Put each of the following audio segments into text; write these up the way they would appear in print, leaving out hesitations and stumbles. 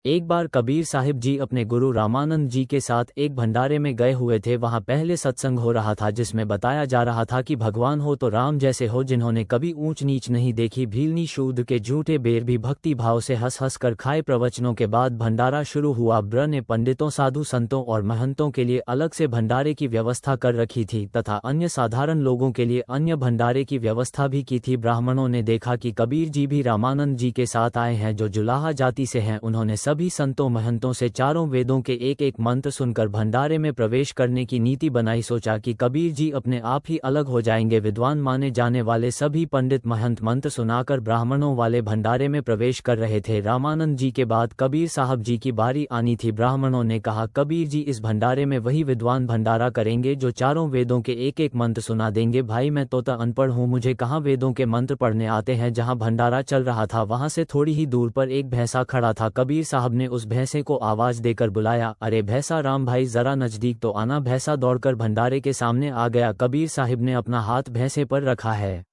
एक बार कबीर साहिब जी अपने गुरु रामानंद जी के साथ एक भंडारे में गए हुए थे। वहां पहले सत्संग हो रहा था जिसमें बताया जा रहा था कि भगवान हो तो राम जैसे हो, जिन्होंने कभी ऊंच नीच नहीं देखी, भीलनी शूद्र के झूठे बेर भी भक्ति भाव से हंस हंस कर खाए। प्रवचनों के बाद भंडारा शुरू हुआ। ब्र ने पंडितों, साधु संतों और महंतों के लिए अलग से भंडारे की व्यवस्था कर रखी थी तथा अन्य साधारण लोगों के लिए अन्य भंडारे की व्यवस्था भी की थी। ब्राह्मणों ने देखा कि कबीर जी भी रामानंद जी के साथ आए हैं जो जुलाहा जाति से हैं। उन्होंने सभी संतों महंतों से चारों वेदों के एक एक मंत्र सुनकर भंडारे में प्रवेश करने की नीति बनाई। सोचा कि कबीर जी अपने आप ही अलग हो जाएंगे। विद्वान माने जाने वाले सभी पंडित महंत मंत्र सुनाकर ब्राह्मणों वाले भंडारे में प्रवेश कर रहे थे। रामानंद जी के बाद कबीर साहब जी की बारी आनी थी। ब्राह्मणों ने कहा, कबीर जी इस भंडारे में वही विद्वान भंडारा करेंगे जो चारों वेदों के एक एक मंत्र सुना देंगे। भाई मैं तो अनपढ़ हूँ, मुझे कहाँ वेदों के मंत्र पढ़ने आते हैं। जहाँ भंडारा चल रहा था वहां से थोड़ी ही दूर पर एक भैंसा खड़ा था। कबीर साहब ने उस भैंसे को आवाज देकर बुलाया, अरे भैंसा राम भाई जरा नजदीक तो आना। भैंसा दौड़कर भंडारे के सामने आ गया। कबीर साहिब ने अपना हाथ भैंसे पर रखा है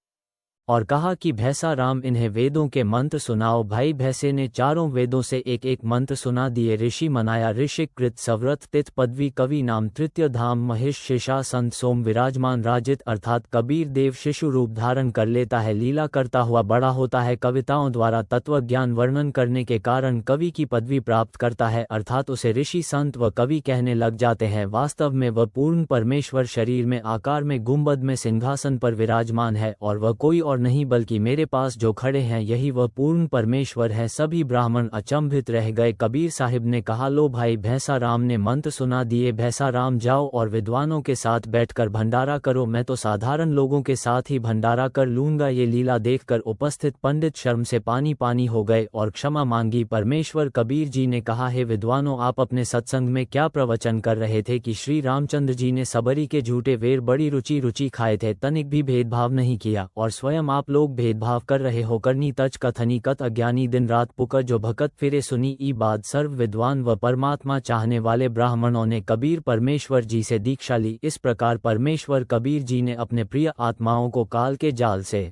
और कहा कि भैंसा राम इन्हें वेदों के मंत्र सुनाओ। भाई भैंसे ने चारों वेदों से एक एक मंत्र सुना दिए। ऋषि मनाया, ऋषिक कृत सव्रत तित पदवी कवि नाम तृतीय धाम महेश शेषा संत सोम विराजमान राजित। अर्थात कबीर देव शिशु रूप धारण कर लेता है, लीला करता हुआ बड़ा होता है, कविताओं द्वारा तत्व ज्ञान वर्णन करने के कारण कवि की पदवी प्राप्त करता है, अर्थात उसे ऋषि संत व कवि कहने लग जाते हैं। वास्तव में वह पूर्ण परमेश्वर शरीर में आकार में गुंबद में सिंहासन पर विराजमान है और वह कोई और नहीं बल्कि मेरे पास जो खड़े हैं यही वह पूर्ण परमेश्वर है। सभी ब्राह्मण अचंभित रह गए। कबीर साहिब ने कहा, लो भाई भैंसा राम ने मंत्र सुना दिए, भैंसा राम जाओ और विद्वानों के साथ बैठकर भंडारा करो, मैं तो साधारण लोगों के साथ ही भंडारा कर लूंगा। ये लीला देखकर उपस्थित पंडित शर्म से पानी पानी हो गए और क्षमा मांगी। परमेश्वर कबीर जी ने कहा, हे विद्वानों, आप अपने सत्संग में क्या प्रवचन कर रहे थे कि श्री रामचंद्र जी ने सबरी के झूठे वेर बड़ी रुचि खाए थे, तनिक भी भेदभाव नहीं किया, और स्वयं आप लोग भेदभाव कर रहे हो। करनी तच कथनी कत अज्ञानी दिन रात पुकर जो भगत फिरे सुनी ई बात। सर्व विद्वान व परमात्मा चाहने वाले ब्राह्मणों ने कबीर परमेश्वर जी से दीक्षा ली। इस प्रकार परमेश्वर कबीर जी ने अपने प्रिय आत्माओं को काल के जाल से